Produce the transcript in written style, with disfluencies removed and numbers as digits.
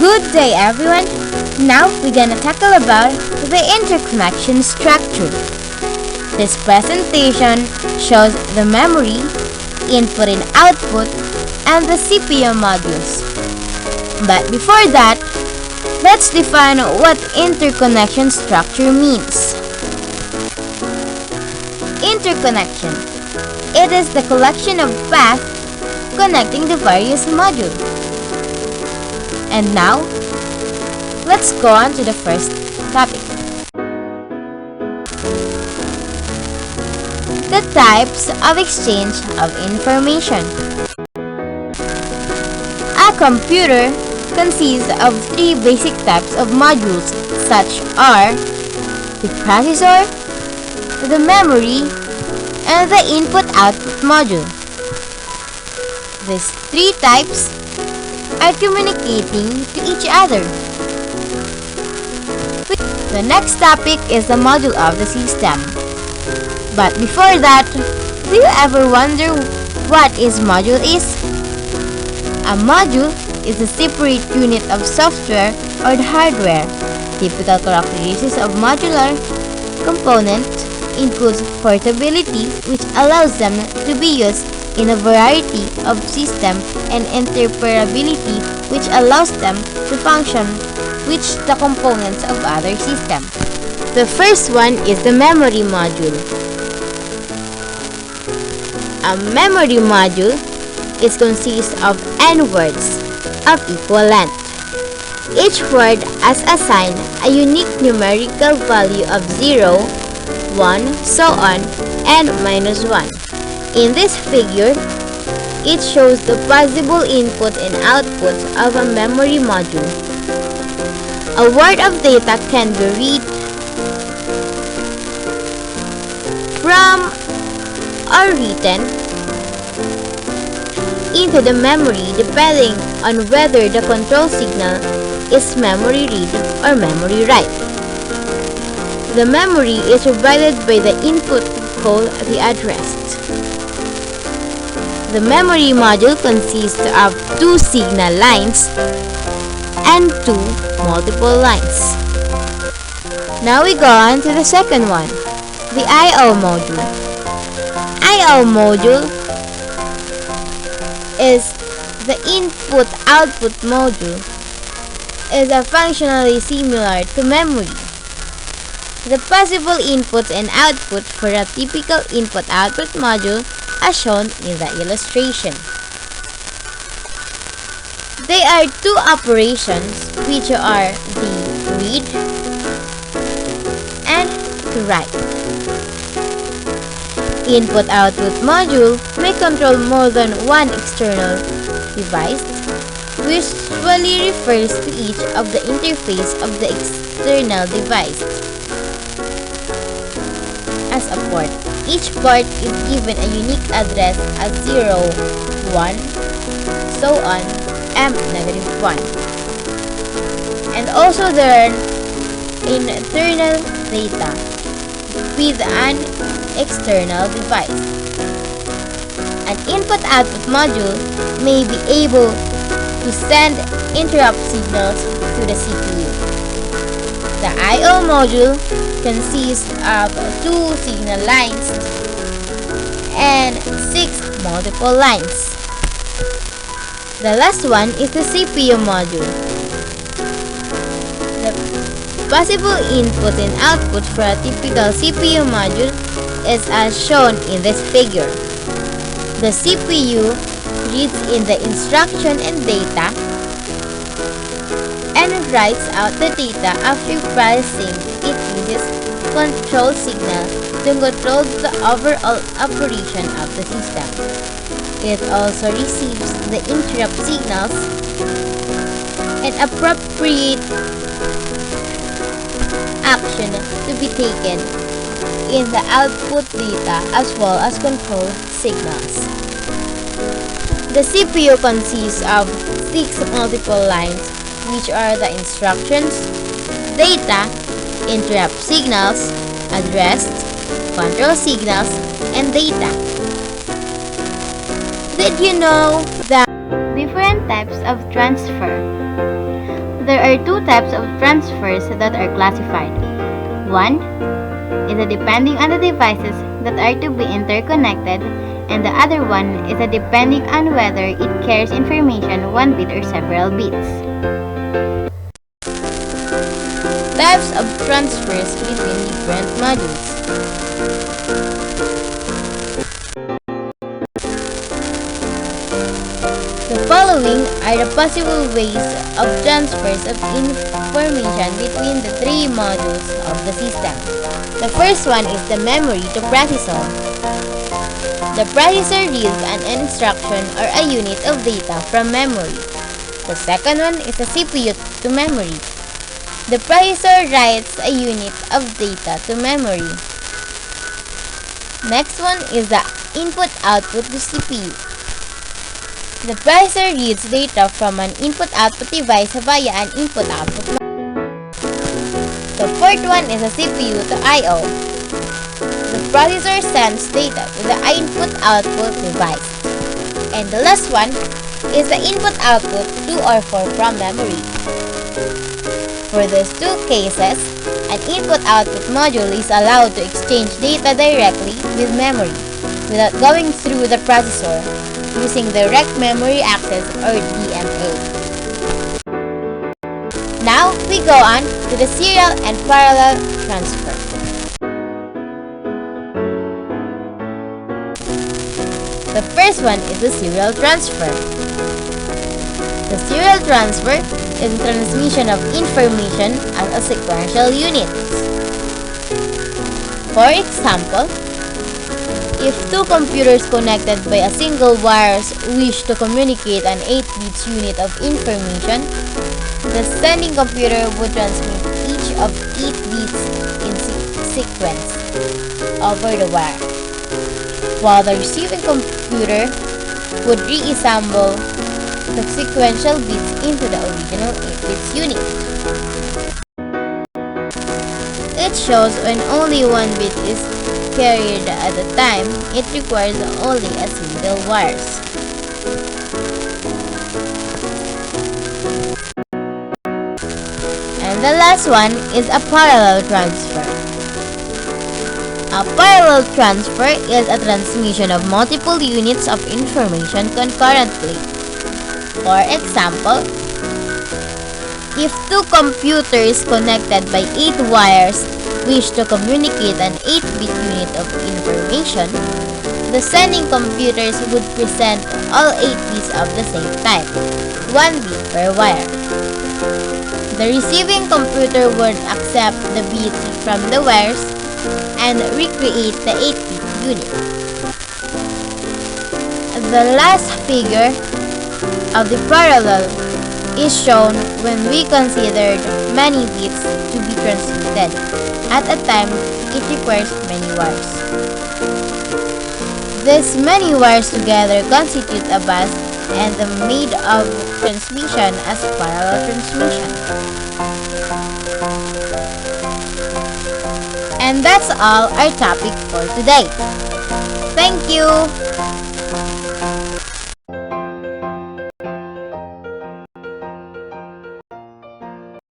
Good day everyone! Now we're gonna tackle about the interconnection structure. This presentation shows the memory, input and output, and the CPU modules. But before that, let's define what interconnection structure means. Interconnection. It is the collection of paths connecting the various modules. And now, let's go on to the first topic. The types of exchange of information. A computer consists of three basic types of modules such are the processor, the memory, and the input-output module. These three types are communicating to each other. The next topic is the module of the system. But before that, do you ever wonder what is module is? A module is a separate unit of software or the hardware. Typical characteristics of modular component includes portability, which allows them to be used in a variety of systems, and interoperability, which allows them to function with the components of other systems. The first one is the memory module. A memory module consists of n words of equal length. Each word is assigned a unique numerical value of 0, 1, so on, and -1. In this figure, it shows the possible input and output of a memory module. A word of data can be read from or written into the memory depending on whether the control signal is memory read or memory write. The memory is provided by the input called the address. The memory module consists of two signal lines and two multiple lines. Now we go on to the second one, the I/O module. I/O module is the input-output module. Is functionally similar to memory. The possible inputs and output for a typical input-output module are shown in the illustration. There are two operations, which are the read and the write. Input-output module may control more than one external device, which usually refers to each of the interface of the external device as a port. Each port is given a unique address as 0, 1, so on, and -1. And also there are internal data with an external device. An input-output module may be able to send interrupt signals to the CPU. The I/O module consists of two signal lines and 6 multiple lines. The last one is the CPU module. The possible input and output for a typical CPU module is as shown in this figure. The CPU reads in the instruction and data and writes out the data after processing. It uses control signal to control the overall operation of the system. It also receives the interrupt signals and appropriate action to be taken in the output data as well as control signals. The CPU consists of 6 multiple lines, which are the instructions, data, interrupt signals, address, control signals, and data. Did you know that different types of transfer? There are two types of transfers that are classified. One is a depending on the devices that are to be interconnected, and the other one is a depending on whether it carries information one bit or several bits. Types of transfers between different modules. The following are the possible ways of transfers of information between the three modules of the system. The first one is the memory to processor. The processor reads an instruction or a unit of data from memory. The second one is the CPU to memory. The processor writes a unit of data to memory. Next one is the input-output to CPU. The processor reads data from an input-output device via an input-output. The fourth one is a CPU to I/O. The processor sends data to the input-output device. And the last one is the input-output to or from memory. For those two cases, an input-output module is allowed to exchange data directly with memory without going through the processor, using direct memory access or DMA. Now, we go on to the serial and parallel transfer. The first one is the serial transfer. The serial transfer is the transmission of information as a sequential unit. For example, if two computers connected by a single wire wish to communicate an 8-bit unit of information, the sending computer would transmit each of 8 bits in sequence over the wire, while the receiving computer would reassemble the sequential bits into the original 8-bit unit. It shows when only one bit is carried at a time, it requires only a single wires. And the last one is a parallel transfer. A parallel transfer is a transmission of multiple units of information concurrently. For example, if two computers connected by 8 wires wish to communicate an 8-bit unit of information, the sending computers would present all 8 bits of the same type, 1 bit per wire. The receiving computer would accept the bits from the wires and recreate the 8-bit unit. The last figure of the parallel is shown when we considered many bits to be transmitted. At a time, it requires many wires. These many wires together constitute a bus and the mode of transmission as parallel transmission. And that's all our topic for today. Thank you!